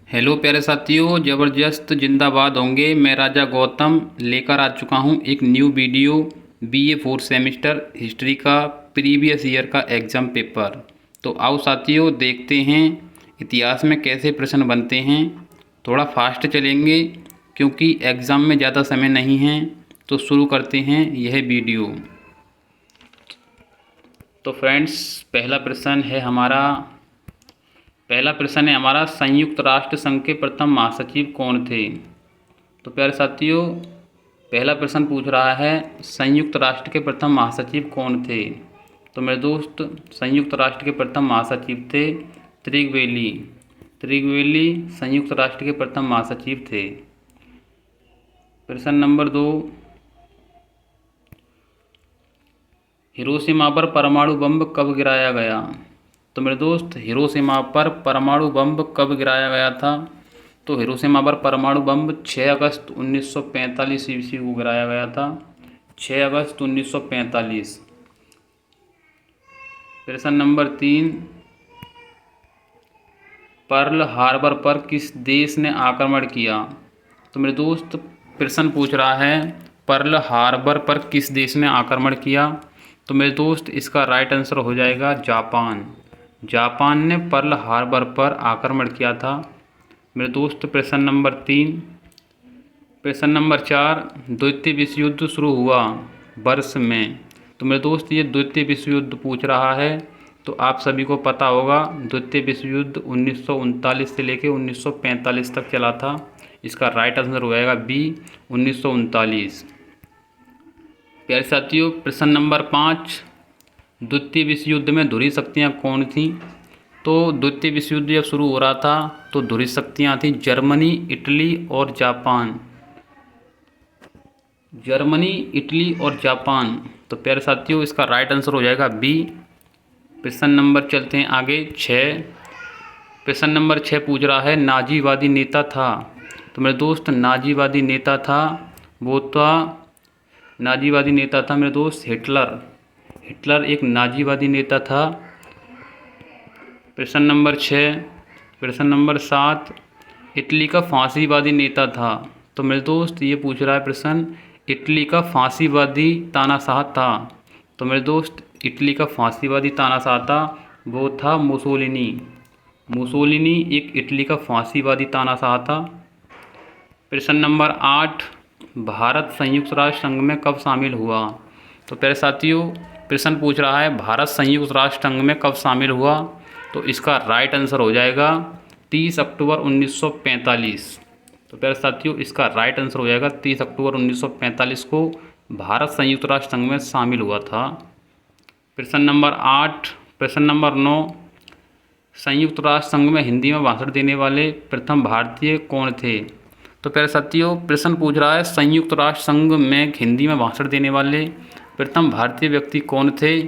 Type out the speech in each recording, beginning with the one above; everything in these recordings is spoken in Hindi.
हेलो प्यारे साथियों, ज़बरदस्त जिंदाबाद होंगे। मैं राजा गौतम लेकर आ चुका हूं एक new video BA 4 semester history का प्रीवियस ईयर का एग्ज़ाम पेपर। तो आओ साथियों, देखते हैं इतिहास में कैसे प्रश्न बनते हैं। थोड़ा फास्ट चलेंगे क्योंकि एग्ज़ाम में ज़्यादा समय नहीं है। तो शुरू करते हैं यह वीडियो। तो फ्रेंड्स, पहला प्रश्न है हमारा संयुक्त राष्ट्र संघ के प्रथम महासचिव कौन थे। तो प्यारे साथियों, पहला प्रश्न पूछ रहा है संयुक्त राष्ट्र के प्रथम महासचिव कौन थे। तो मेरे दोस्त, संयुक्त राष्ट्र के प्रथम महासचिव थे त्रिगवेली। त्रिगवेली संयुक्त राष्ट्र के प्रथम महासचिव थे। प्रश्न नंबर 2, हिरोशिमा पर परमाणु बम कब गिराया गया। तो मेरे दोस्त, हिरोशिमा पर परमाणु बम कब गिराया गया था। तो हिरोशिमा पर परमाणु बम 6 अगस्त 1945 ईस्वी को गिराया गया था। 6 अगस्त 1945। प्रश्न नंबर 3, पर्ल हार्बर पर किस देश ने आक्रमण किया। तो मेरे दोस्त, प्रश्न पूछ रहा है पर्ल हार्बर पर किस देश ने आक्रमण किया। तो मेरे दोस्त, इसका राइट आंसर हो जाएगा जापान। जापान ने पर्ल हार्बर पर आक्रमण किया था। मेरे दोस्त, प्रश्न नंबर 3। प्रश्न नंबर 4, द्वितीय विश्व युद्ध शुरू हुआ वर्ष में। तो मेरे दोस्त, ये द्वितीय विश्व युद्ध पूछ रहा है। तो आप सभी को पता होगा द्वितीय विश्व युद्ध 1939 से लेकर 1945 तक चला था। इसका राइट आंसर हो जाएगा बी, 1939। प्यारे साथियों, प्रश्न नंबर 5, द्वितीय विश्व युद्ध में धुरी शक्तियाँ कौन थीं। तो द्वितीय विश्व युद्ध जब शुरू हो रहा था तो धुरी शक्तियाँ थीं जर्मनी, इटली और जापान। जर्मनी, इटली और जापान। तो प्यारे साथियों, इसका राइट आंसर हो जाएगा बी। प्रश्न नंबर चलते हैं आगे 6। प्रश्न नंबर 6 पूछ रहा है नाजीवादी नेता था। तो मेरे दोस्त, नाजीवादी नेता था मेरे दोस्त हिटलर। हिटलर एक नाजीवादी नेता था। प्रश्न नंबर 6। प्रश्न नंबर 7, इटली का फांसीवादी नेता था। तो मेरे दोस्त, ये पूछ रहा है प्रश्न इटली का फांसीवादी तानाशाह था। तो मेरे दोस्त, इटली का फांसीवादी तानाशाह था वो था मुसोलिनी। मुसोलिनी एक इटली का फांसीवादी तानाशाह था। प्रश्न नंबर 8, भारत संयुक्त राष्ट्र संघ में कब शामिल हुआ। तो प्यारे साथियों, प्रश्न पूछ रहा है भारत संयुक्त राष्ट्र संघ में कब शामिल हुआ। तो इसका राइट आंसर हो जाएगा 30 अक्टूबर 1945। तो प्यारे साथियों, इसका राइट आंसर हो जाएगा 30 अक्टूबर 1945 को भारत संयुक्त राष्ट्र संघ में शामिल हुआ था। प्रश्न नंबर 8। प्रश्न नंबर 9, संयुक्त राष्ट्र संघ में हिंदी में भाषण देने वाले प्रथम भारतीय कौन थे। तो प्यारे साथियों, प्रश्न पूछ रहा है संयुक्त राष्ट्र संघ में हिंदी में भाषण देने वाले प्रथम भारतीय व्यक्ति कौन थे।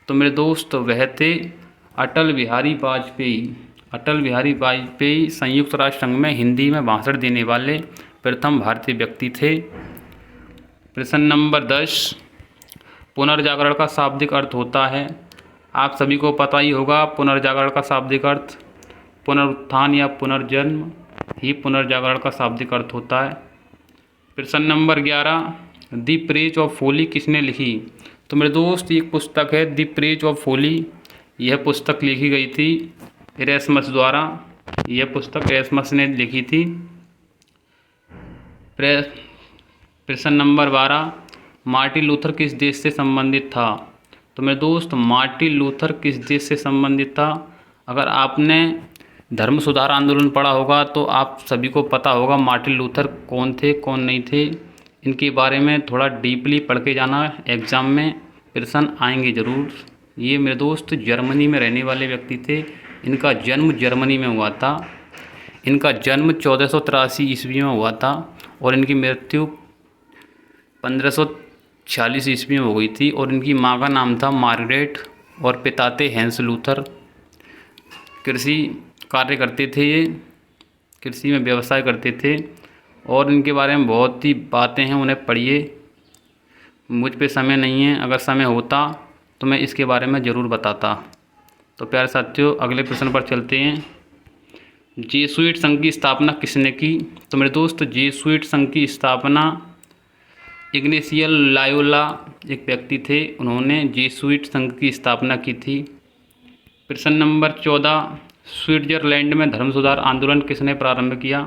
तो मेरे दोस्त, वह थे अटल बिहारी वाजपेयी। अटल बिहारी वाजपेयी संयुक्त राष्ट्र संघ में हिंदी में भाषण देने वाले प्रथम भारतीय व्यक्ति थे। प्रश्न नंबर 10, पुनर्जागरण का शाब्दिक अर्थ होता है। आप सभी को पता ही होगा पुनर्जागरण का शाब्दिक अर्थ पुनरुत्थान या पुनर्जन्म ही पुनर्जागरण का शाब्दिक अर्थ होता है। प्रश्न नंबर 11, द प्रेज ऑफ फोली किसने लिखी। तो मेरे दोस्त, एक पुस्तक है द प्रेज ऑफ फोली। यह पुस्तक लिखी गई थी इरेस्मस द्वारा। यह पुस्तक इरेस्मस ने लिखी थी। प्रश्न नंबर 12, मार्टिन लूथर किस देश से संबंधित था। तो मेरे दोस्त, मार्टिन लूथर किस देश से संबंधित था। अगर आपने धर्म सुधार आंदोलन पढ़ा होगा तो आप सभी को पता होगा मार्टिन लूथर कौन थे कौन नहीं थे। इनके बारे में थोड़ा डीपली पढ़ के जाना, एग्ज़ाम में प्रश्न आएंगे ज़रूर। ये मेरे दोस्त जर्मनी में रहने वाले व्यक्ति थे। इनका जन्म जर्मनी में हुआ था। इनका जन्म 1483 ईस्वी में हुआ था और इनकी मृत्यु 1546 ईस्वी में हो गई थी। और इनकी माँ का नाम था मार्गरेट और पिता थे हैंस लूथर। कृषि कार्य करते थे, ये कृषि में व्यवसाय करते थे। और इनके बारे में बहुत ही बातें हैं, उन्हें पढ़िए। मुझ पे समय नहीं है, अगर समय होता तो मैं इसके बारे में ज़रूर बताता। तो प्यारे साथियों, अगले प्रश्न पर चलते हैं। जेसुइट संघ की स्थापना किसने की? तो मेरे दोस्त जेसुइट संघ की स्थापना इग्नेशियल लायोला एक व्यक्ति थे, उन्होंने जेसुइट संघ की स्थापना की थी। प्रश्न नंबर 14, स्विट्जरलैंड में धर्म सुधार आंदोलन किसने प्रारंभ किया?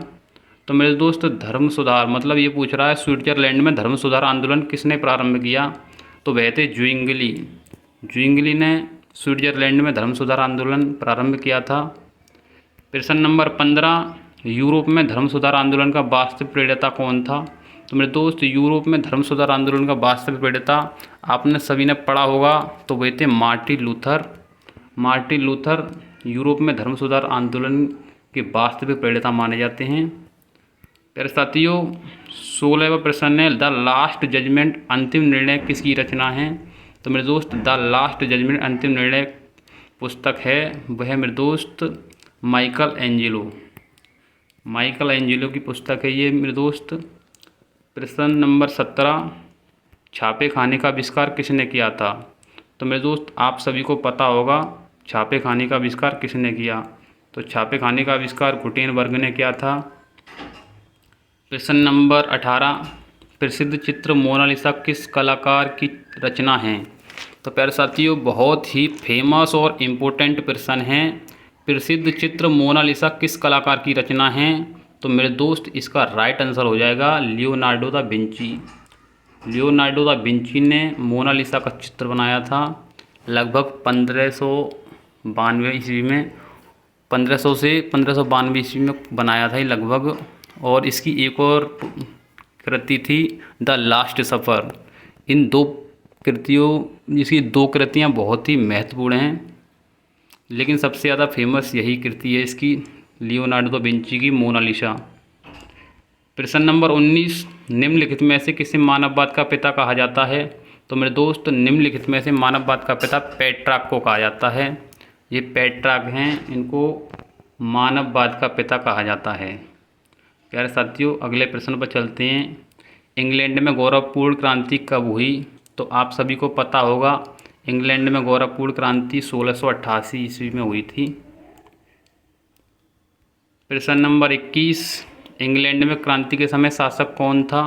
तो मेरे दोस्त धर्म सुधार मतलब ये पूछ रहा है स्विट्जरलैंड में धर्म सुधार आंदोलन किसने प्रारंभ किया? तो वह थे ज्विंगली। ज्विंगली ने स्विट्जरलैंड में धर्म सुधार आंदोलन प्रारंभ किया था। प्रश्न नंबर 15, यूरोप में धर्म सुधार आंदोलन का वास्तविक प्रेरता कौन था? तो मेरे दोस्त यूरोप में धर्म सुधार आंदोलन का वास्तविक प्रेरता आपने सभी ने पढ़ा होगा, तो वे थे Martin Luther. Martin Luther Europe में धर्म सुधार आंदोलन के वास्तविक प्रेरता माने जाते हैं। प्यारे साथियों, 16वां प्रश्न है, द लास्ट जजमेंट अंतिम निर्णय किसकी रचना है? तो मेरे दोस्त द लास्ट जजमेंट अंतिम निर्णय पुस्तक है वह मेरे दोस्त माइकल एंजेलो की पुस्तक है ये मेरे दोस्त। प्रश्न नंबर 17, छापे खाने का आविष्कार किसने किया था? तो मेरे दोस्त आप सभी को पता होगा छापे खाने का आविष्कार किसने किया, तो छापे खाने का आविष्कार गुटेनबर्ग ने किया था। प्रश्न नंबर 18, प्रसिद्ध चित्र मोनालिसा किस कलाकार की रचना है? तो प्यारे साथियों, बहुत ही फेमस और इम्पोर्टेंट प्रश्न है। प्रसिद्ध चित्र मोनालिसा किस कलाकार की रचना है? तो मेरे दोस्त इसका राइट आंसर हो जाएगा Leonardo da Vinci. Leonardo da Vinci ने मोनालिसा का चित्र बनाया था लगभग 1592 ईस्वी में, 1500 से 1592 ईस्वी में बनाया था ये लगभग। और इसकी एक और कृति थी द लास्ट सफ़र। इन दो कृतियों, इसकी दो कृतियाँ बहुत ही महत्वपूर्ण हैं, लेकिन सबसे ज़्यादा फेमस यही कृति है इसकी, लियोनार्डो दा विंची की मोनालिसा। प्रश्न नंबर 19, निम्नलिखित में से किसे मानववाद का पिता कहा जाता है? तो मेरे दोस्त निम्नलिखित में से मानववाद का पिता पेट्रार्क को कहा जाता है। ये पेट्रार्क हैं, इनको मानववाद का पिता कहा जाता है। प्यारे साथियों, अगले प्रश्न पर चलते हैं। इंग्लैंड में गौरवपूर्ण क्रांति कब हुई? तो आप सभी को पता होगा इंग्लैंड में गौरवपूर्ण क्रांति 1688 ईस्वी में हुई थी। प्रश्न नंबर 21, इंग्लैंड में क्रांति के समय शासक कौन था?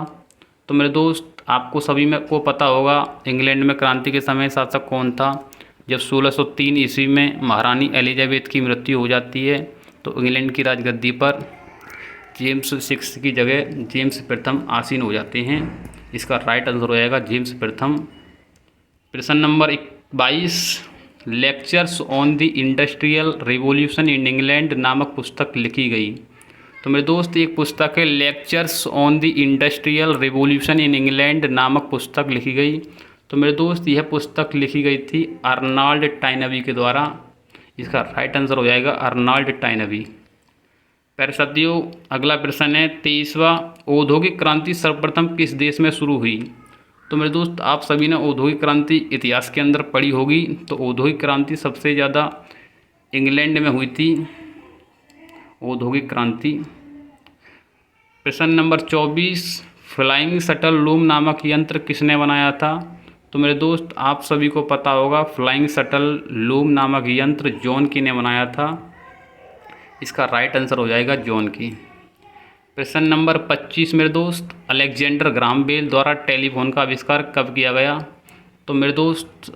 तो मेरे दोस्त आपको सभी में को पता होगा इंग्लैंड में क्रांति के समय शासक कौन था। जब 1603 ईस्वी में महारानी एलिजाबेथ की मृत्यु हो जाती है तो इंग्लैंड की राजगद्दी पर जेम्स 6 की जगह जेम्स प्रथम आसीन हो जाते हैं। इसका राइट आंसर हो जाएगा जेम्स प्रथम। प्रश्न number 22, lectures on the industrial revolution in England नामक पुस्तक लिखी गई। तो मेरे दोस्त एक पुस्तक है lectures on the industrial revolution in England नामक पुस्तक लिखी गई। तो मेरे दोस्त यह पुस्तक लिखी गई थी अर्नाल्ड टाइनबी के द्वारा। इसका राइट आंसर हो जाएगा अर्नाल्ड टाइनबी। प्यारे साथियों, अगला प्रश्न है 23वां, औद्योगिक क्रांति सर्वप्रथम किस देश में शुरू हुई? तो मेरे दोस्त आप सभी ने औद्योगिक क्रांति इतिहास के अंदर पढ़ी होगी, तो औद्योगिक क्रांति सबसे ज़्यादा इंग्लैंड में हुई थी औद्योगिक क्रांति। प्रश्न नंबर 24, फ्लाइंग शटल लूम नामक यंत्र किसने बनाया था? तो मेरे दोस्त आप सभी को पता होगा फ्लाइंग शटल लूम नामक यंत्र जॉन की ने बनाया था। इसका राइट आंसर हो जाएगा जॉन की। प्रश्न नंबर 25 मेरे दोस्त, अलेक्जेंडर ग्राहम बेल द्वारा टेलीफोन का आविष्कार कब किया गया? तो मेरे दोस्त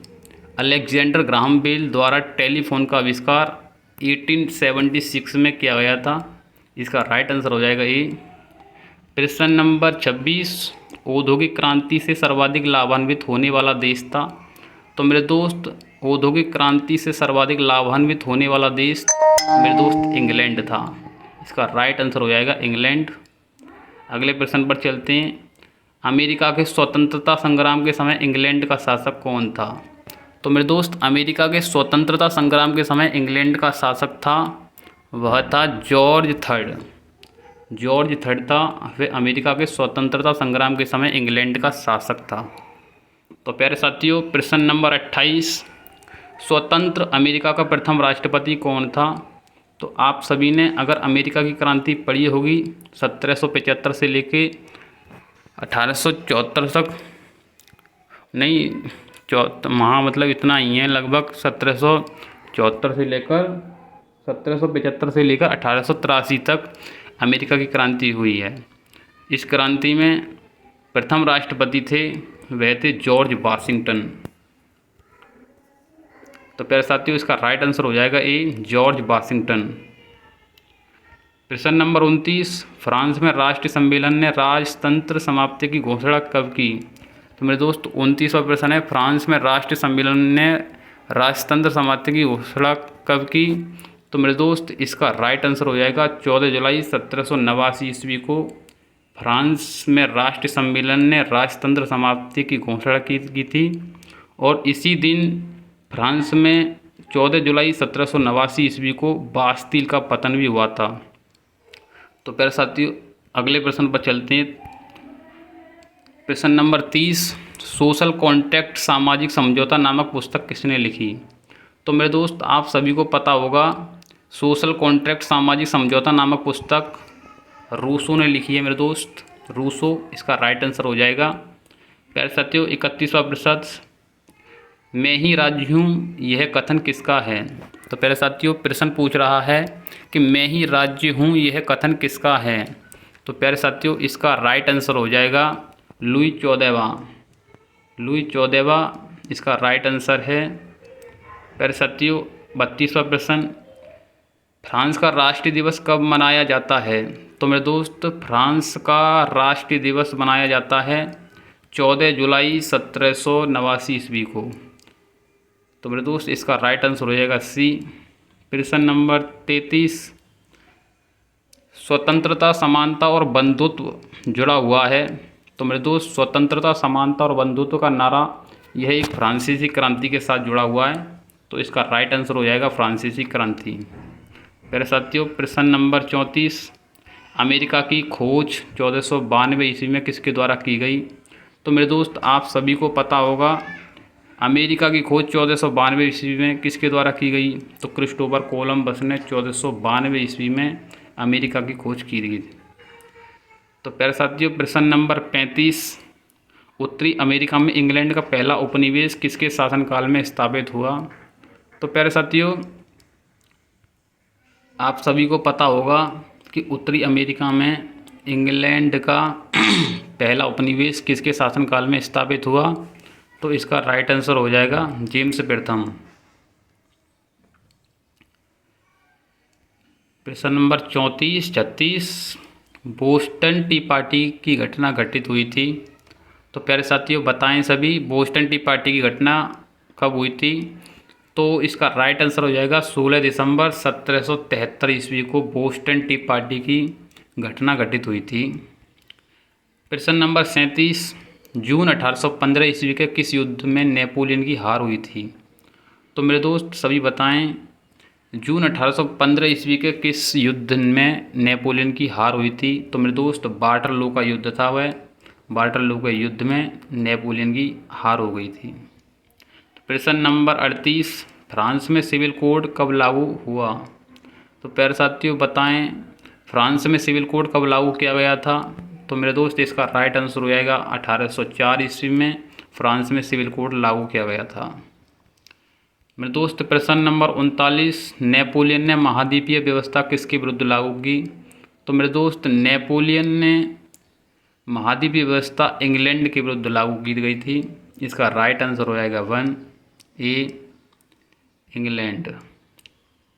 अलेक्जेंडर ग्राहम बेल द्वारा टेलीफोन का आविष्कार 1876 में किया गया था। इसका राइट आंसर हो जाएगा ए। प्रश्न नंबर 26, औद्योगिक क्रांति से सर्वाधिक लाभान्वित होने वाला देश था? तो मेरे दोस्त औद्योगिक क्रांति से सर्वाधिक लाभान्वित होने वाला देश मेरे दोस्त इंग्लैंड था। इसका राइट आंसर हो जाएगा इंग्लैंड। अगले प्रश्न पर चलते हैं। अमेरिका के स्वतंत्रता संग्राम के समय इंग्लैंड का शासक कौन था? तो मेरे दोस्त अमेरिका के स्वतंत्रता संग्राम के समय इंग्लैंड का शासक था वह था जॉर्ज थर्ड था। वह अमेरिका के स्वतंत्रता संग्राम के समय इंग्लैंड का शासक था। तो प्यारे साथियों, प्रश्न नंबर 28, स्वतंत्र अमेरिका का प्रथम राष्ट्रपति कौन था? तो आप सभी ने अगर अमेरिका की क्रांति पढ़ी होगी 1775 से लेके 1874 तक, नहीं मतलब इतना ही है, लगभग 1774 से लेकर 1775 से लेकर 1883 तक अमेरिका की क्रांति हुई है। इस क्रांति में प्रथम राष्ट्रपति थे वह थे जॉर्ज वाशिंगटन। तो प्यारे साथियों इसका राइट आंसर हो जाएगा ए, जॉर्ज वाशिंगटन। प्रश्न नंबर 29, फ्रांस में राष्ट्रीय सम्मेलन ने राजतंत्र समाप्ति की घोषणा कब की? तो मेरे दोस्त 29वां प्रश्न है, फ्रांस में राष्ट्रीय सम्मेलन ने राजतंत्र समाप्ति की घोषणा कब की? तो मेरे दोस्त इसका राइट आंसर हो जाएगा 14 जुलाई 1789 ईस्वी को फ्रांस में राष्ट्रीय सम्मेलन ने राजतंत्र समाप्ति की घोषणा की थी। और इसी दिन फ्रांस में 14 जुलाई 1789 ईस्वी को बास्तील का पतन भी हुआ था। तो प्यारे साथियों अगले प्रश्न पर चलते हैं। प्रश्न नंबर 30, सोशल कॉन्ट्रैक्ट सामाजिक समझौता नामक पुस्तक किसने लिखी? तो मेरे दोस्त आप सभी को पता होगा सोशल कॉन्ट्रैक्ट सामाजिक समझौता नामक पुस्तक रूसो ने लिखी है मेरे दोस्त, रूसो इसका राइट आंसर हो जाएगा। प्यारे साथियों 31वां प्रश्न, मैं ही राज्य हूँ यह कथन किसका है? तो प्यारे साथियों प्रश्न पूछ रहा है कि मैं ही राज्य हूँ यह कथन किसका है? तो प्यारे साथियों इसका राइट आंसर हो जाएगा लुई 14वां। लुई 14वां इसका राइट आंसर है। प्यारे साथियों 32वां प्रश्न, फ्रांस का राष्ट्रीय दिवस कब मनाया जाता है? तो मेरे दोस्त फ्रांस का राष्ट्रीय दिवस मनाया जाता है 14 जुलाई 1789 ईस्वी को। तो मेरे दोस्त इसका राइट आंसर हो जाएगा सी। प्रश्न नंबर 33, स्वतंत्रता समानता और बंधुत्व जुड़ा हुआ है। तो मेरे दोस्त स्वतंत्रता समानता और बंधुत्व का नारा यह एक फ्रांसीसी क्रांति के साथ जुड़ा हुआ है। तो इसका राइट आंसर हो जाएगा फ्रांसीसी क्रांति। मेरे साथियों प्रश्न नंबर 34, अमेरिका की खोज 1492 ईस्वी में किसके द्वारा की गई? तो मेरे दोस्त आप सभी को पता होगा अमेरिका की खोज 1492 ईस्वी में किसके द्वारा की गई? तो क्रिस्टोफर कोलंबस ने 1492 ईस्वी में अमेरिका की खोज की गई। तो प्यारे साथियों प्रश्न नंबर 35, उत्तरी अमेरिका में इंग्लैंड का पहला उपनिवेश किसके शासनकाल में स्थापित हुआ? तो प्यारे साथियों आप सभी को पता होगा कि उत्तरी अमेरिका में इंग्लैंड का पहला उपनिवेश किसके शासनकाल में स्थापित हुआ? तो इसका राइट आंसर हो जाएगा जेम्स प्रथम। प्रश्न नंबर 34, 36, बोस्टन टी पार्टी की घटना घटित हुई थी। तो प्यारे साथियों बताएं सभी बोस्टन टी पार्टी की घटना कब हुई थी? तो इसका राइट आंसर हो जाएगा 16 दिसंबर 1773 ईस्वी को बोस्टन टी पार्टी की घटना घटित हुई थी। प्रश्न नंबर 37, जून 1815 ईस्वी के किस युद्ध में नेपोलियन की हार हुई थी? तो मेरे दोस्त सभी बताएं जून 1815 ईस्वी के किस युद्ध में नेपोलियन की हार हुई थी? तो मेरे दोस्त वाटरलू का युद्ध था वह, वाटरलू के युद्ध में नेपोलियन की हार हो गई थी। प्रश्न नंबर 38, फ्रांस में सिविल कोड कब लागू हुआ? तो प्यारे साथियों बताएं फ्रांस में सिविल कोड कब लागू किया गया था? तो मेरे दोस्त इसका राइट आंसर हो जाएगा 1804 ईस्वी में फ्रांस में सिविल कोड लागू किया गया था। मेरे दोस्त प्रश्न नंबर 39, नेपोलियन ने महाद्वीपीय व्यवस्था किसके विरुद्ध लागू की? तो मेरे दोस्त नेपोलियन ने महाद्वीपीय व्यवस्था इंग्लैंड के विरुद्ध लागू की गई थी। इसका राइट आंसर हो जाएगा 1 ए, इंग्लैंड।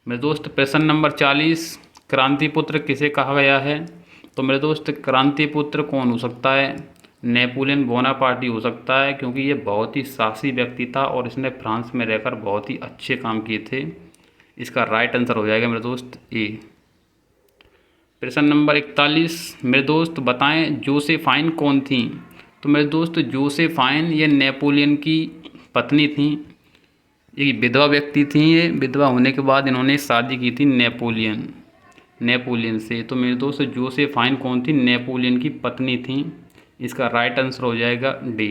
मेरे दोस्त प्रश्न नंबर 40, क्रांतिपुत्र किसे कहा गया है? तो मेरे दोस्त क्रांतिपुत्र कौन हो सकता है? नेपोलियन बोनापार्टी हो सकता है क्योंकि ये बहुत ही साहसी व्यक्ति था और इसने फ्रांस में रहकर बहुत ही अच्छे काम किए थे। इसका राइट आंसर हो जाएगा मेरे दोस्त ए। प्रश्न नंबर 41, मेरे दोस्त बताएं जोसेफाइन कौन थी? तो मेरे दोस्त जोसेफाइन ये नेपोलियन की पत्नी थी, एक विधवा व्यक्ति थी। ये विधवा होने के बाद इन्होंने शादी की थी नेपोलियन से। तो मेरे दोस्त जोसेफाइन कौन थी? नेपोलियन की पत्नी थी। इसका राइट आंसर हो जाएगा डी।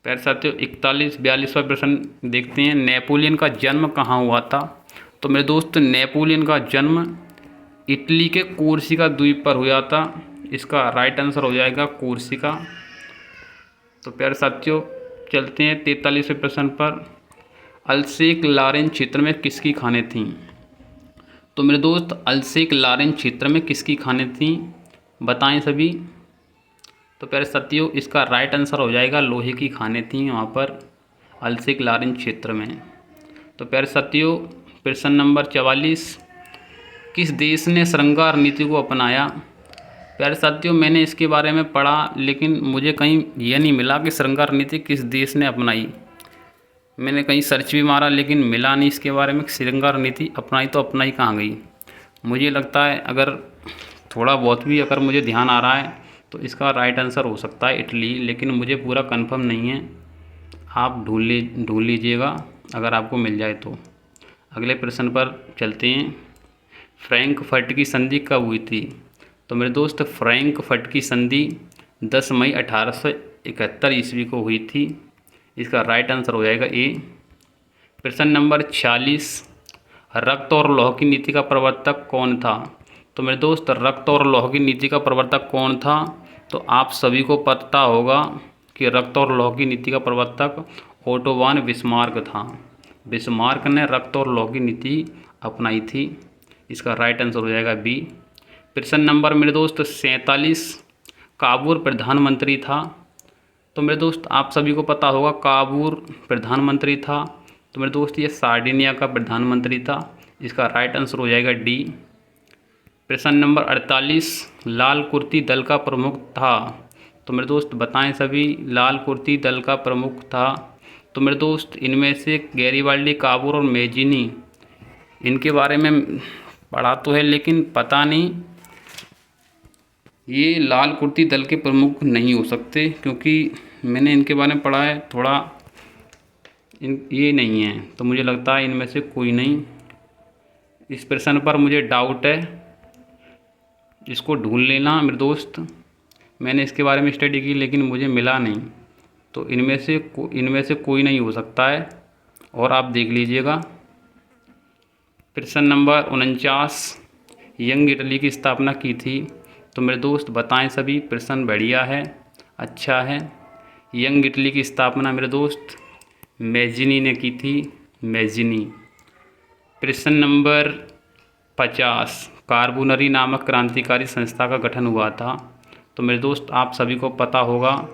प्यारे साथियों 42वां प्रश्न देखते हैं, नेपोलियन का जन्म कहाँ हुआ था? तो मेरे दोस्त नेपोलियन का जन्म इटली के कोर्सिका द्वीप पर हुआ था। इसका राइट आंसर हो जाएगा कोर्सिका। तो प्यारे साथियों चलते हैं 43वें प्रश्न पर, अल्सेक लारेन क्षेत्र में किसकी खानें थीं? तो मेरे दोस्त अल्सेक लारेन क्षेत्र में किसकी खानें थीं, बताएं सभी। तो प्यारे साथियों इसका राइट आंसर हो जाएगा लोहे की खानें थीं वहाँ पर अल्सेक लारेन क्षेत्र में। तो प्यारे साथियों प्रश्न नंबर 44, किस देश ने श्रृंगार नीति को अपनाया। प्यारे साथियों मैंने इसके बारे में पढ़ा लेकिन मुझे कहीं यह नहीं मिला कि श्रृंगार नीति किस देश ने अपनाई। मैंने कहीं सर्च भी मारा लेकिन मिला नहीं इसके बारे में, श्रृंगार नीति अपनाई तो अपनाई कहाँ गई। मुझे लगता है अगर थोड़ा बहुत भी अगर मुझे ध्यान आ रहा है तो इसका राइट आंसर हो सकता है इटली, लेकिन मुझे पूरा कंफर्म नहीं है। आप ढूंढ लीजिएगा अगर आपको मिल जाए तो। अगले प्रश्न पर चलते हैं। फ्रैंकफर्ट की संधि कब हुई थी। तो मेरे दोस्त फ्रैंकफर्ट की संधि 10 मई 1871 ईस्वी को हुई थी। इसका राइट आंसर हो जाएगा ए। प्रश्न नंबर 46, रक्त और लौह की नीति का प्रवर्तक कौन था। तो मेरे दोस्त रक्त और लौह की नीति का प्रवर्तक कौन था, तो आप सभी को पता होगा कि रक्त और लौह की नीति का प्रवर्तक ओटो वॉन बिस्मार्क था। बिस्मार्क ने रक्त और लौह की नीति अपनाई थी। इसका राइट आंसर हो जाएगा बी। प्रश्न नंबर मेरे दोस्त 47, काबूल प्रधानमंत्री था। तो मेरे दोस्त आप सभी को पता होगा काबूल प्रधानमंत्री था। तो मेरे दोस्त ये सार्डिनिया का प्रधानमंत्री था। इसका राइट आंसर हो जाएगा डी। प्रश्न नंबर 48, लाल कुर्ती दल का प्रमुख था। तो मेरे दोस्त बताएं सभी लाल कुर्ती दल का प्रमुख था। तो मेरे दोस्त इनमें से गैरीबाल्डी, काबूल और मेजिनी, इनके बारे में पढ़ा तो है लेकिन पता नहीं, ये लाल कुर्ती दल के प्रमुख नहीं हो सकते क्योंकि मैंने इनके बारे में पढ़ा है थोड़ा, ये नहीं है। तो मुझे लगता है इनमें से कोई नहीं। इस प्रश्न पर मुझे डाउट है, इसको ढूंढ लेना मेरे दोस्त। मैंने इसके बारे में स्टडी की लेकिन मुझे मिला नहीं। तो इनमें से कोई नहीं हो सकता है और आप देख लीजिएगा। प्रश्न नंबर 49, यंग इटली की स्थापना की थी। तो मेरे दोस्त बताएं सभी, प्रश्न बढ़िया है, अच्छा है। यंग इटली की स्थापना मेरे दोस्त मैजिनी ने की थी, मैजिनी। प्रश्न नंबर 50, कार्बोनरी नामक क्रांतिकारी संस्था का गठन हुआ था। तो मेरे दोस्त आप सभी को पता होगा,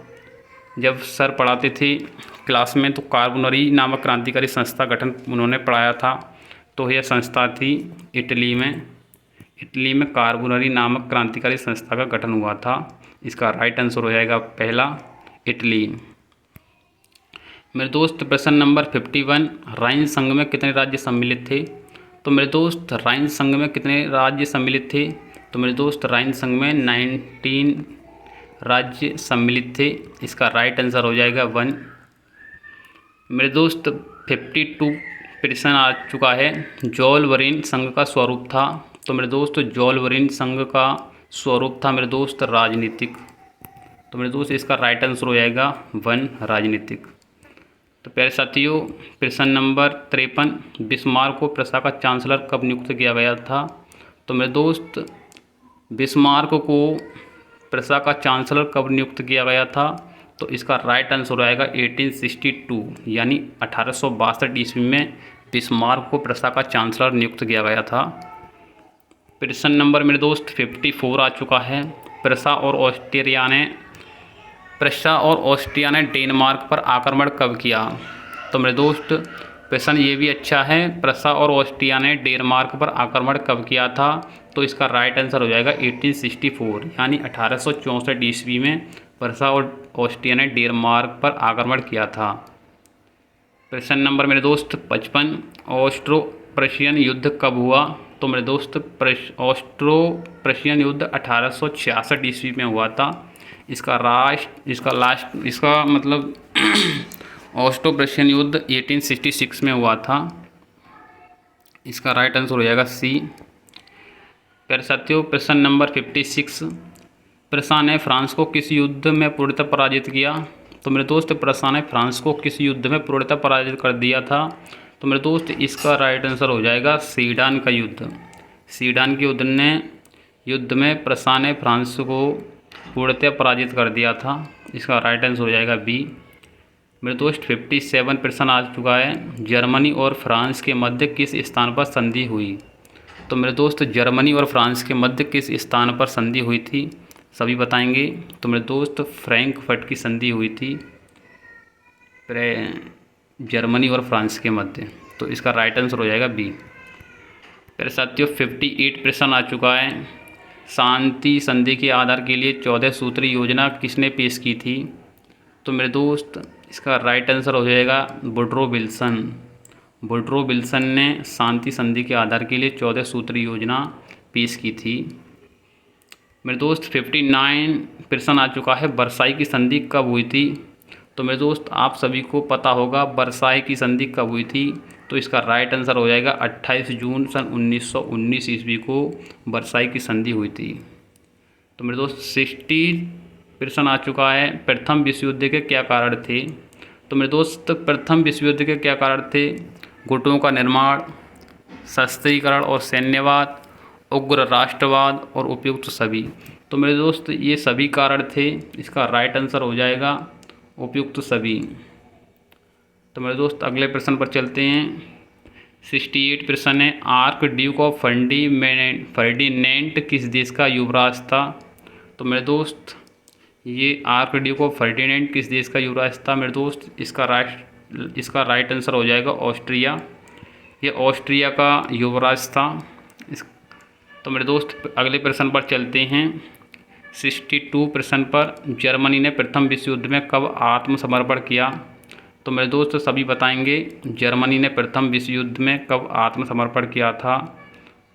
जब सर पढ़ाते थे क्लास में तो कार्बोनरी नामक क्रांतिकारी संस्था गठन उन्होंने पढ़ाया था। तो यह संस्था थी इटली में कार्बोनरी नामक क्रांतिकारी संस्था का गठन हुआ था। इसका राइट आंसर हो जाएगा पहला, इटली। मेरे दोस्त प्रश्न नंबर 51, राइन संघ में कितने राज्य सम्मिलित थे। तो मेरे दोस्त राइन संघ में कितने राज्य सम्मिलित थे। तो मेरे दोस्त राइन संघ में 19 राज्य सम्मिलित थे। इसका राइट आंसर हो जाएगा 1। मेरे दोस्त 52 प्रश्न आ चुका है। जोलवरीन संघ का स्वरूप था। तो मेरे दोस्त जोलवरीन संघ का स्वरूप था मेरे दोस्त राजनीतिक। तो मेरे दोस्त इसका राइट आंसर हो जाएगा 1, राजनीतिक। तो प्यारे साथियों प्रश्न नंबर 53, बिस्मार्क को प्रशा का चांसलर कब नियुक्त किया गया था। तो मेरे दोस्त बिस्मार्क को प्रशा का चांसलर कब नियुक्त किया गया था। तो इसका राइट आंसर हो जाएगा 1862 यानी 1862 ईस्वी में बिस्मार्क को प्रशा का चांसलर नियुक्त किया गया था। प्रश्न नंबर मेरे दोस्त 54 आ चुका है। प्रशा और ऑस्ट्रिया ने डेनमार्क पर आक्रमण कब किया। तो मेरे दोस्त प्रश्न ये भी अच्छा है, प्रशा और ऑस्ट्रिया ने डेनमार्क पर आक्रमण कब किया था। तो इसका राइट आंसर हो जाएगा 1864 यानी 1864 ईस्वी में प्रशा और ऑस्ट्रिया ने डेनमार्क पर आक्रमण किया था। प्रश्न नंबर मेरे दोस्त 55, ऑस्ट्रो प्रशियन युद्ध कब हुआ। तो मेरे दोस्त ऑस्ट्रो प्रशियन युद्ध 1866 ईस्वी में हुआ था। इसका मतलब ऑस्ट्रो प्रशियन युद्ध 1866 में हुआ था। इसका राइट आंसर हो जाएगा सी। प्यारे साथियों प्रश्न नंबर 56, प्रशा ने फ्रांस को किस युद्ध में पूर्णतः पराजित किया। तो मेरे दोस्त प्रशा ने फ्रांस को किस युद्ध में पूर्णतः पराजित कर दिया था। तो मेरे दोस्त इसका राइट आंसर हो जाएगा सीडान का युद्ध। सीडान के युद्ध में प्रशा ने फ्रांस को पूर्णतः पराजित कर दिया था। इसका राइट आंसर हो जाएगा बी। मेरे दोस्त 57 प्रश्न आ चुका है। जर्मनी और फ्रांस के मध्य किस स्थान पर संधि हुई। तो मेरे दोस्त जर्मनी और फ्रांस के मध्य किस स्थान पर संधि हुई थी, सभी बताएंगे। तो मेरे दोस्त फ्रैंकफर्ट की संधि हुई थी जर्मनी और फ्रांस के मध्य। तो इसका राइट आंसर हो जाएगा बी। मेरे साथियों 58 प्रश्न आ चुका है। शांति संधि के आधार के लिए 14 सूत्री योजना किसने पेश की थी। तो मेरे दोस्त इसका राइट आंसर हो जाएगा वुडरो विल्सन। वुडरो विल्सन ने शांति संधि के आधार के लिए 14 सूत्री योजना पेश की थी। मेरे दोस्त 59 प्रश्न आ चुका है। वर्साई की संधि कब हुई थी। तो मेरे दोस्त आप सभी को पता होगा वर्साई की संधि कब हुई थी। तो इसका राइट आंसर हो जाएगा 28 जून सन 1919 ईस्वी को वर्साई की संधि हुई थी। तो मेरे दोस्त 60 प्रश्न आ चुका है। प्रथम विश्व युद्ध के क्या कारण थे। तो मेरे दोस्त प्रथम विश्व युद्ध के क्या कारण थे। गुटों का निर्माण, शस्त्रीकरण और सैन्यवाद, उग्र राष्ट्रवाद और उपयुक्त सभी। तो मेरे दोस्त ये सभी कारण थे। इसका राइट आंसर हो जाएगा उपयुक्त सभी। तो मेरे दोस्त अगले प्रश्न पर चलते हैं। 68 प्रश्न है। आर्क ड्यूक ऑफ फर्डिनेंट किस देश का युवराज था। तो मेरे दोस्त ये आर्क ड्यूक ऑफ फर्डिनेंट किस देश का युवराज था। मेरे दोस्त इसका राइट आंसर हो जाएगा ऑस्ट्रिया। ये ऑस्ट्रिया का युवराज था। तो मेरे दोस्त अगले प्रश्न पर चलते हैं। 62 प्रश्न पर जर्मनी ने प्रथम विश्व युद्ध में कब आत्मसमर्पण किया। तो मेरे दोस्त सभी बताएंगे जर्मनी ने प्रथम विश्व युद्ध में कब आत्मसमर्पण किया था।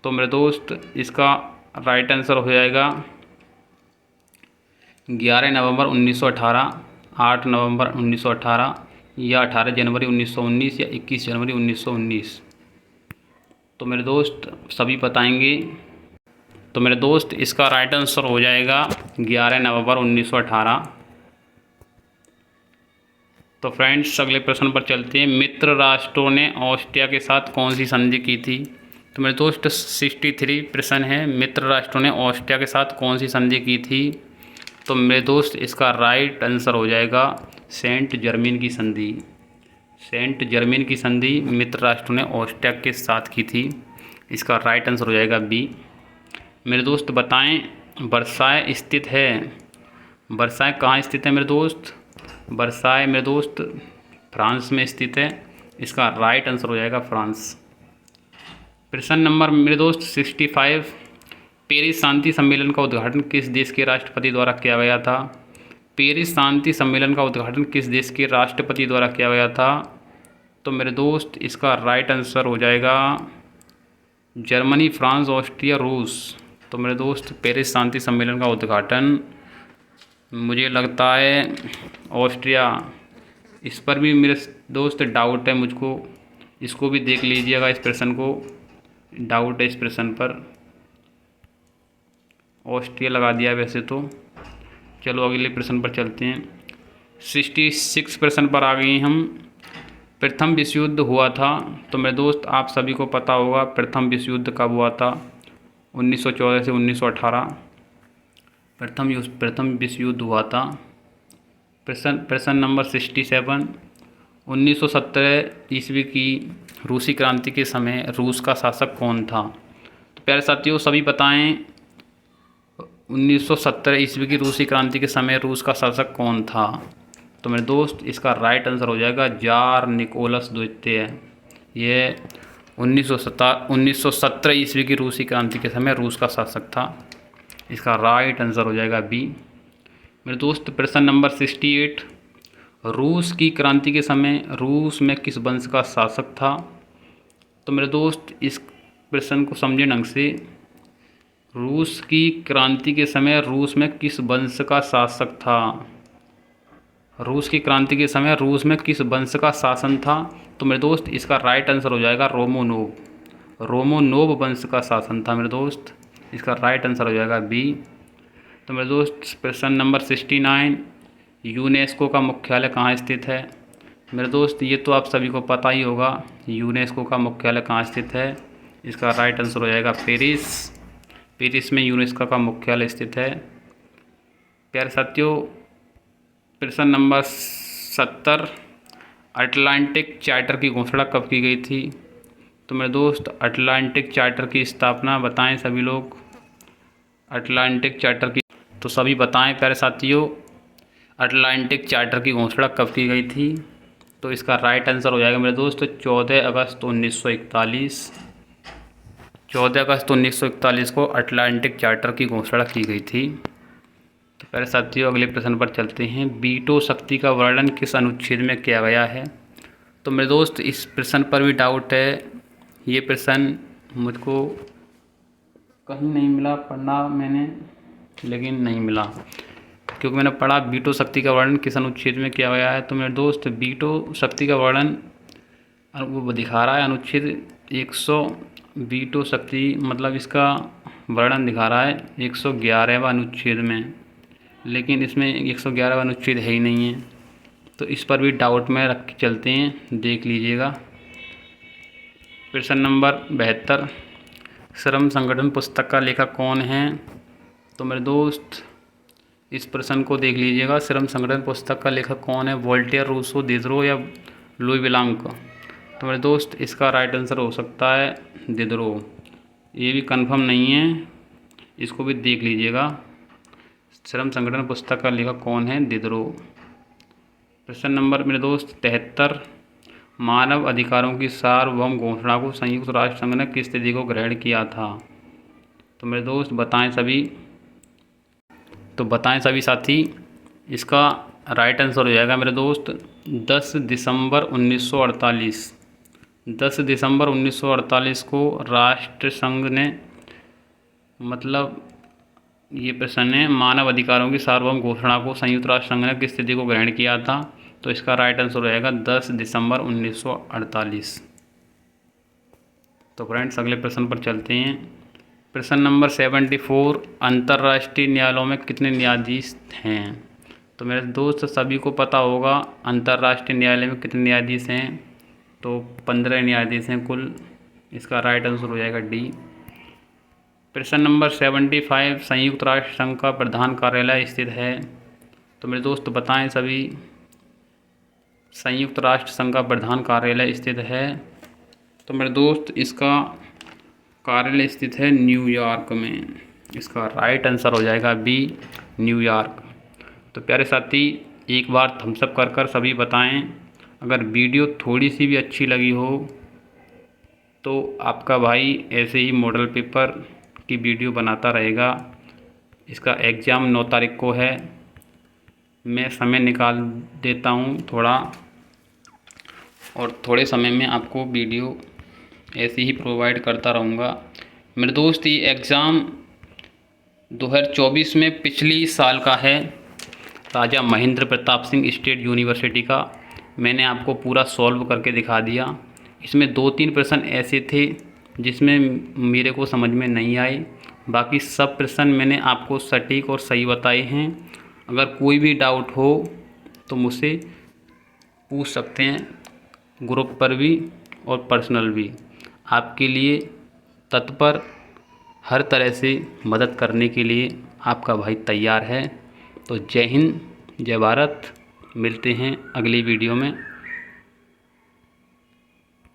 तो मेरे दोस्त इसका राइट आंसर हो जाएगा 11 नवंबर 1918, 8 नवंबर 1918 या 18 जनवरी 1919 या 21 जनवरी 1919। तो मेरे दोस्त सभी बताएंगे। तो मेरे दोस्त इसका राइट आंसर हो जाएगा 11 नवंबर 1918। तो फ्रेंड्स अगले प्रश्न पर चलते हैं। मित्र राष्ट्रों ने ऑस्ट्रिया के साथ कौन सी संधि की थी। तो मेरे दोस्त 63 प्रश्न है। मित्र राष्ट्रों ने ऑस्ट्रिया के साथ कौन सी संधि की थी। तो मेरे दोस्त इसका राइट आंसर हो जाएगा सेंट जर्मेन की संधि। सेंट जर्मेन की संधि मित्र राष्ट्रों ने ऑस्ट्रिया के साथ की थी। इसका राइट आंसर हो जाएगा बी। मेरे दोस्त बताएं वर्साय स्थित है। वर्साय कहाँ स्थित है मेरे दोस्त। वर्साय मेरे दोस्त फ्रांस में स्थित है। इसका राइट आंसर हो जाएगा फ्रांस। प्रश्न नंबर मेरे दोस्त 65। पेरिस शांति सम्मेलन का उद्घाटन किस देश के राष्ट्रपति द्वारा किया गया था। पेरिस शांति सम्मेलन का उद्घाटन किस देश के राष्ट्रपति द्वारा किया गया था। तो मेरे दोस्त इसका राइट आंसर हो जाएगा जर्मनी, फ्रांस, ऑस्ट्रिया, रूस। तो मेरे दोस्त पेरिस शांति सम्मेलन का उद्घाटन मुझे लगता है ऑस्ट्रिया। इस पर भी मेरे दोस्त डाउट है मुझको। इसको भी देख लीजिएगा, इस प्रश्न को डाउट है इस प्रश्न पर। ऑस्ट्रिया लगा दिया है वैसे तो। चलो अगले प्रश्न पर चलते हैं। 66 प्रश्न पर आ गए हम। प्रथम विश्व युद्ध हुआ था। तो मेरे दोस्त आप सभी को पता होगा प्रथम विश्व युद्ध कब हुआ था। 1914 से 1918 प्रथम विश्व युद्ध हुआ था। प्रश्न नंबर 67। 1917 ईस्वी की रूसी क्रांति के समय रूस का शासक कौन था। तो प्यारे साथियों सभी बताएं 1917 ईस्वी की रूसी क्रांति के समय रूस का शासक कौन था। तो मेरे दोस्त इसका राइट आंसर हो जाएगा जार निकोलस द्वितीय। ये 1917 ईस्वी की रूसी क्रांति के समय रूस का शासक था। इसका राइट आंसर हो जाएगा बी। मेरे दोस्त प्रश्न नंबर 68। रूस की क्रांति के समय रूस में किस वंश का शासक था। तो मेरे दोस्त इस प्रश्न को समझे ढंग से। रूस की क्रांति के समय रूस में किस वंश का शासक था। रूस की क्रांति के समय रूस में किस वंश का शासन था। तो मेरे दोस्त इसका राइट आंसर हो जाएगा रोमोनोव। रोमोनोव वंश का शासन था मेरे दोस्त। इसका राइट आंसर हो जाएगा बी। तो मेरे दोस्त प्रश्न नंबर 69। यूनेस्को का मुख्यालय कहाँ स्थित है। मेरे दोस्त ये तो आप सभी को पता ही होगा यूनेस्को का मुख्यालय कहाँ स्थित है। इसका राइट आंसर हो जाएगा पेरिस। पेरिस में यूनेस्को का मुख्यालय स्थित है। प्यारे साथियों प्रश्न नंबर 70। अटलांटिक चार्टर की घोषणा कब की गई थी। तो मेरे दोस्त अटलांटिक चार्टर की स्थापना बताएं सभी लोग। अटलांटिक चार्टर की तो सभी बताएं प्यारे साथियों, अटलांटिक चार्टर की घोषणा कब की गई थी? तो इसका राइट आंसर हो जाएगा मेरे दोस्त 14 अगस्त 1941। 14 अगस्त 1941 को अटलांटिक चार्टर की घोषणा की गई थी। तो प्यारे साथियों अगले प्रश्न पर चलते हैं। वीटो शक्ति का वर्णन किस अनुच्छेद में किया गया है? तो मेरे दोस्त इस प्रश्न पर भी डाउट है। ये प्रश्न मुझको कहीं नहीं मिला, पढ़ना मैंने लेकिन नहीं मिला, क्योंकि मैंने पढ़ा वीटो शक्ति का वर्णन किस अनुच्छेद में किया गया है। तो मेरे दोस्त वीटो शक्ति का वर्णन वो दिखा रहा है अनुच्छेद 100। वीटो शक्ति मतलब इसका वर्णन दिखा रहा है 111वां अनुच्छेद में, लेकिन इसमें 111वां अनुच्छेद है ही नहीं है। तो इस पर भी डाउट में रख के चलते हैं, देख लीजिएगा। प्रश्न नंबर 72, श्रम संगठन पुस्तक का लेखक कौन है? तो मेरे दोस्त इस प्रश्न को देख लीजिएगा। श्रम संगठन पुस्तक का लेखक कौन है? वोल्टेयर, रूसो, दिदरो या लुई ब्लांक? तो मेरे दोस्त इसका राइट आंसर हो सकता है दिदरो। ये भी कंफर्म नहीं है, इसको भी देख लीजिएगा। श्रम संगठन पुस्तक का लेखक कौन है? दिदरो। प्रश्न नंबर मेरे दोस्त 73, मानव अधिकारों की सार्वभौम घोषणा को संयुक्त राष्ट्र संघ ने किस तिथि को ग्रहण किया था? तो मेरे दोस्त बताएं सभी, तो बताएं सभी साथी। इसका राइट आंसर हो जाएगा मेरे दोस्त 10 दिसंबर 1948। 10 दिसंबर 1948 को राष्ट्र संघ ने, मतलब ये प्रश्न है, मानव अधिकारों की सार्वभौम घोषणा को संयुक्त राष्ट्र संघ ने किस तिथि को ग्रहण किया था? तो इसका राइट आंसर हो जाएगा 10 दिसंबर 1948। तो फ्रेंड्स अगले प्रश्न पर चलते हैं। प्रश्न नंबर 74, अंतर्राष्ट्रीय न्यायालयों में कितने न्यायाधीश हैं? तो मेरे दोस्त सभी को पता होगा अंतर्राष्ट्रीय न्यायालय में कितने न्यायाधीश हैं। तो 15 न्यायाधीश हैं कुल। इसका राइट आंसर हो जाएगा डी। प्रश्न नंबर 75, संयुक्त राष्ट्र संघ का प्रधान कार्यालय स्थित है? तो मेरे दोस्त बताएं सभी, संयुक्त राष्ट्र संघ का प्रधान कार्यालय स्थित है? तो मेरे दोस्त इसका कार्यालय स्थित है न्यूयॉर्क में। इसका राइट आंसर हो जाएगा बी, न्यूयॉर्क। तो प्यारे साथी एक बार थम्स अप कर कर सभी बताएं। अगर वीडियो थोड़ी सी भी अच्छी लगी हो तो आपका भाई ऐसे ही मॉडल पेपर की वीडियो बनाता रहेगा। इसका एग्ज़ाम 9 तारीख को है। मैं समय निकाल देता हूँ थोड़ा, और थोड़े समय में आपको वीडियो ऐसे ही प्रोवाइड करता रहूँगा। मेरे दोस्त ये एग्ज़ाम 2024 में पिछली साल का है, राजा महेंद्र प्रताप सिंह स्टेट यूनिवर्सिटी का। मैंने आपको पूरा सॉल्व करके दिखा दिया। इसमें 2-3 प्रश्न ऐसे थे जिसमें मेरे को समझ में नहीं आए, बाकी सब प्रश्न मैंने आपको सटीक और सही बताए हैं। अगर कोई भी डाउट हो तो मुझसे पूछ सकते हैं, ग्रुप पर भी और पर्सनल भी। आपके लिए तत्पर, हर तरह से मदद करने के लिए आपका भाई तैयार है। तो जय हिंद, जय भारत। मिलते हैं अगली वीडियो में।